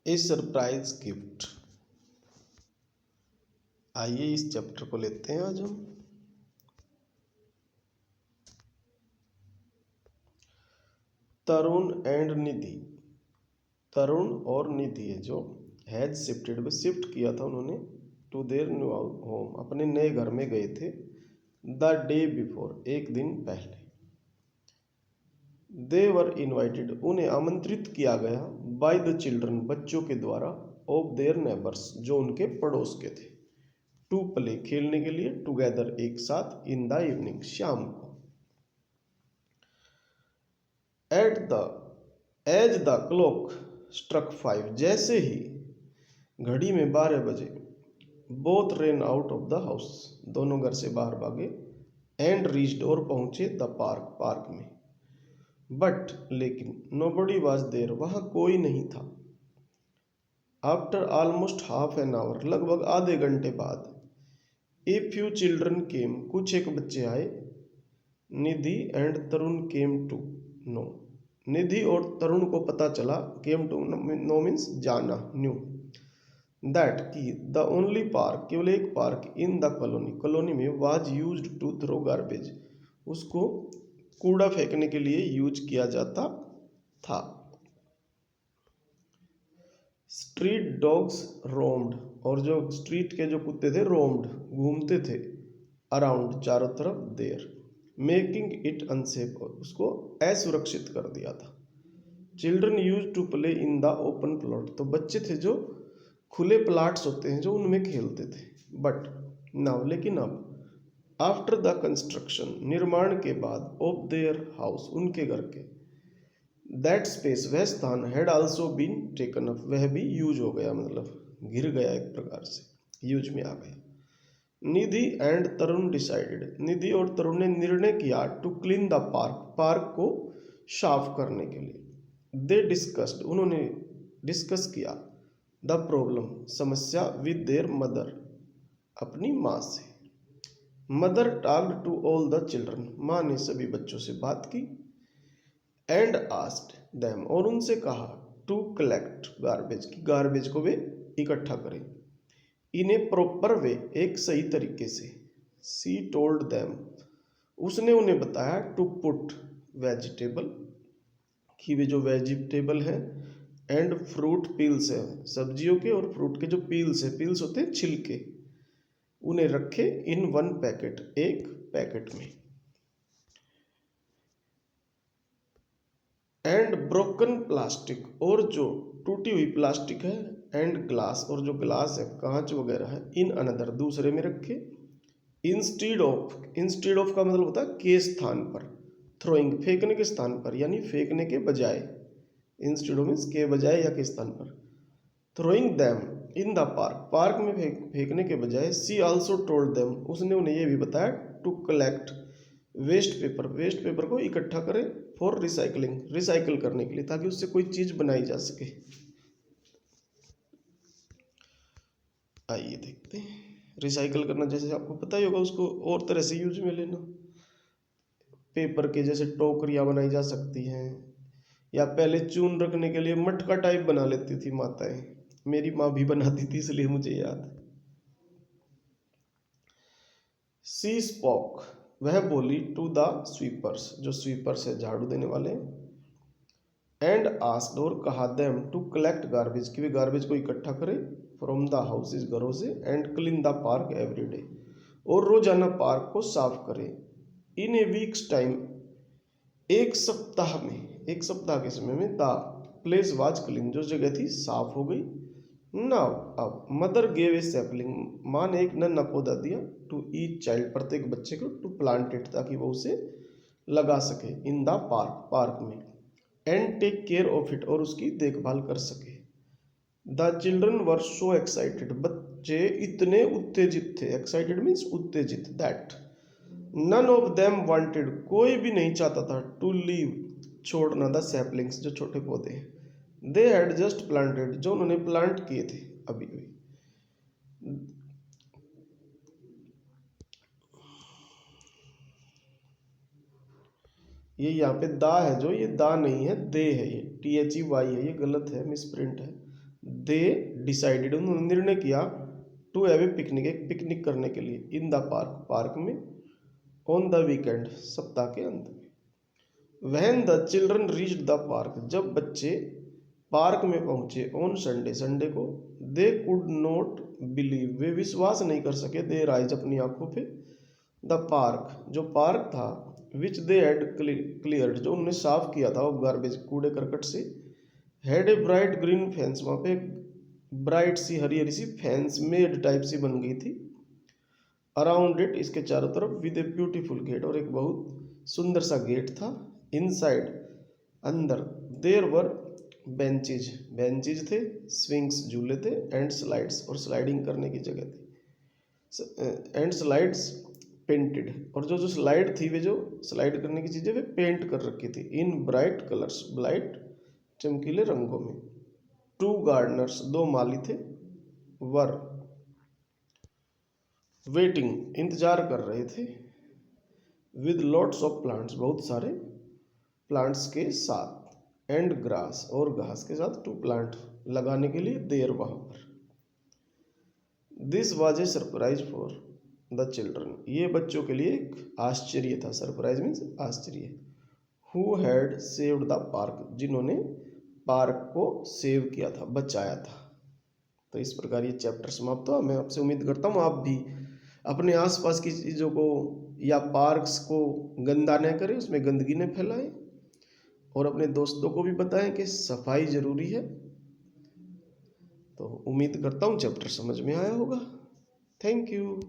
ए surprise gift. आइए इस chapter को लेते हैं आज हम। तरुण एंड निधि। तरुण और निधि है जो हैज शिफ्टेड में शिफ्ट किया था उन्होंने टू देयर न्यू होम, अपने नए घर में गए थे द डे बिफोर, एक दिन पहले। दे वर इन्वाइटेड, उन्हें आमंत्रित किया गया बाय द चिल्ड्रन, बच्चों के द्वारा, ऑफ देयर नेबर्स, जो उनके पड़ोस के थे, टू प्ले, खेलने के लिए, टुगेदर, एक साथ, इन द इवनिंग, शाम को। At the as the clock struck 5, जैसे ही घड़ी में 12 बजे, both ran out of the house, दोनों घर से बाहर भागे, एंड रीच्ड, और पहुंचे, द पार्क, पार्क में। बट, लेकिन, नोबडी वॉज देयर, वहां कोई नहीं था। After almost half an hour, लगभग आधे घंटे बाद, ए फ्यू चिल्ड्रन केम, कुछ एक बच्चे आए, Nidhi and Tarun came to know, Nidhi और तरुण को पता चला, केम टू नो मीन्स जाना, न्यू, दैट कि द ओनली पार्क, केवल एक पार्क, इन द कॉलोनी, कॉलोनी में, was used to throw garbage, उसको कूड़ा फेंकने के लिए यूज किया जाता था। स्ट्रीट डॉग्स रोम्ड, और जो स्ट्रीट के जो कुत्ते थे, रोम्ड, घूमते थे, अराउंड, चारों तरफ, देयर, मेकिंग इट अनसेफ, उसको असुरक्षित कर दिया था। Children use to play in the open plot, तो बच्चे थे जो खुले प्लाट्स होते हैं जो उनमें खेलते थे। बट नाउ, लेकिन अब, आफ्टर द कंस्ट्रक्शन, निर्माण के बाद, ऑफ देयर हाउस, उनके घर के, दैट स्पेस, वह स्थान, had also been taken up, वह भी यूज हो गया, मतलब घिर गया, एक प्रकार से यूज में आ गया। निधि एंड तरुण डिसाइडेड, निधि और तरुण ने निर्णय किया, to clean the park, park को साफ करने के लिए। दे डिस्कस्ड, उन्होंने डिस्कस किया, द प्रॉब्लम, समस्या, विद देयर मदर, अपनी माँ से। Mother talked to all the children, माँ ने सभी बच्चों से बात की। एंड आस्क्ड देम, और उनसे कहा, टू कलेक्ट गार्बेज, की गार्बेज को वे इकट्ठा करें, इन ए प्रॉपर वे, एक सही तरीके से। सी टोल्ड देम, उसने उन्हें बताया, टू पुट वेजिटेबल, कि वे जो वेजिटेबल है, एंड फ्रूट पील्स है, सब्जियों के और फ्रूट के जो पील्स है, पील्स होते हैं छिलके, उन्हें रखे, इन वन पैकेट, एक पैकेट में। एंड ब्रोकन प्लास्टिक, और जो टूटी हुई प्लास्टिक है, एंड ग्लास, और जो ग्लास है, कांच वगैरह है, इन अनदर, दूसरे में रखे। इंस्टीड ऑफ, इंस्टीड ऑफ का मतलब होता है के स्थान पर, थ्रोइंग, फेंकने के स्थान पर, यानी फेंकने के बजाय, इंस्टीड ऑफ मीन्स के बजाय या के स्थान पर। Throwing them in the park, park में फेंकने के बजाय। सी आल्सो टोल्ड देम, उसने उन्हें यह भी बताया, to collect waste paper, waste paper को इकट्ठा करें, फॉर रिसाइकलिंग, रिसाइकल करने के लिए, ताकि उससे कोई चीज बनाई जा सके। आइए देखते हैं। रिसाइकल करना, जैसे आपको पता ही होगा, उसको और तरह से यूज में लेना। पेपर के जैसे टोकरियां बनाई जा सकती हैं, या पहले चून रखने के लिए मटका टाइप बना लेती थी माताएं, मेरी माँ भी बनाती थी, इसलिए मुझे याद है। सी स्पोक, वह बोली, टू द स्वीपर्स, जो स्वीपर्स है, झाड़ू देने वाले। एंड आस्क्ड, और कहा, देम टू कलेक्ट गार्बेज, कि वे गार्बेज को इकट्ठा करें, फ्रॉम द हाउसेज, घरों से, and clean the park every day, और रोजाना पार्क को साफ करें, इन ए वीक्स टाइम, एक सप्ताह में, एक सप्ताह के समय में, द प्लेस वाज क्लीन, जो जगह थी साफ हो गई। नाउ, अब, मदर गेव ए सैपलिंग, माँ ने एक नन्हा पौधा दिया, टू ईच चाइल्ड, प्रत्येक बच्चे को, टू प्लांट इट, ताकि वो उसे लगा सके, इन द पार्क, पार्क में, and take care of it, और उसकी देखभाल कर सके। The children were so excited, बच्चे इतने उत्तेजित थे, एक्साइटेड मीन्स उत्तेजित, that none of them wanted, कोई भी नहीं चाहता था, टू लीव, छोड़ना, द सैपलिंग्स, जो छोटे पौधे हैं, दे हैड जस्ट प्लांटेड, जो उन्होंने प्लांट किए थे अभी अभी। ये यहाँ पे दा है, जो ये दा नहीं है, दे है, ये THEY है, ये गलत है, मिसप्रिंट है। दे डिसाइडेड, उन्होंने निर्णय किया, टू हैव ए पिकनिक, एक पिकनिक करने के लिए, इन द पार्क, पार्क में, ऑन द वीकेंड, सप्ताह के अंत में। When the children reached the park, जब बच्चे पार्क में पहुंचे, ऑन संडे, संडे को, दे कुड नॉट बिलीव, वे विश्वास नहीं कर सके, देयर आइज, अपनी आंखों पे, द पार्क, जो पार्क था, विच दे हैड क्लियर्ड, जो उन्होंने साफ किया था, वो गार्बेज, कूड़े करकट से, had a bright green fence, वहाँ पे ब्राइट सी हरी हरी सी फेंस मेड टाइप सी बन गई थी, अराउंड इट, इसके चारों तरफ, विद ए ब्यूटीफुल गेट, और एक बहुत सुंदर सा गेट था, इनसाइड, अंदर, देयर वर बेंचेज, बेंचेज थे, स्विंग्स, झूले थे, एंड स्लाइड्स, और स्लाइडिंग करने की जगह थी, एंड स्लाइड्स पेंटेड, और जो जो स्लाइड थी, वे जो स्लाइड करने की चीज़ें वे पेंट कर रखी थी, इन ब्राइट कलर्स, ब्राइट चमकीले रंगों में। टू गार्डनर्स, दो माली थे, वर वेटिंग, इंतजार कर रहे थे, विद लॉट्स ऑफ प्लांट्स, बहुत सारे प्लांट्स के साथ, एंड ग्रास, और घास के साथ, टू प्लांट, लगाने के लिए, देर, वहां पर। This was a surprise for the children, ये बच्चों के लिए एक आश्चर्य था, सरप्राइज मीन्स आश्चर्य। Who had saved the park, जिन्होंने पार्क को सेव किया था, बचाया था। तो इस प्रकार ये चैप्टर समाप्त हुआ। मैं आपसे उम्मीद करता हूँ आप भी अपने आसपास की चीज़ों को या पार्क्स को गंदा न करें, उसमें गंदगी न फैलाएं, और अपने दोस्तों को भी बताएं कि सफाई ज़रूरी है। तो उम्मीद करता हूँ चैप्टर समझ में आया होगा। Thank you.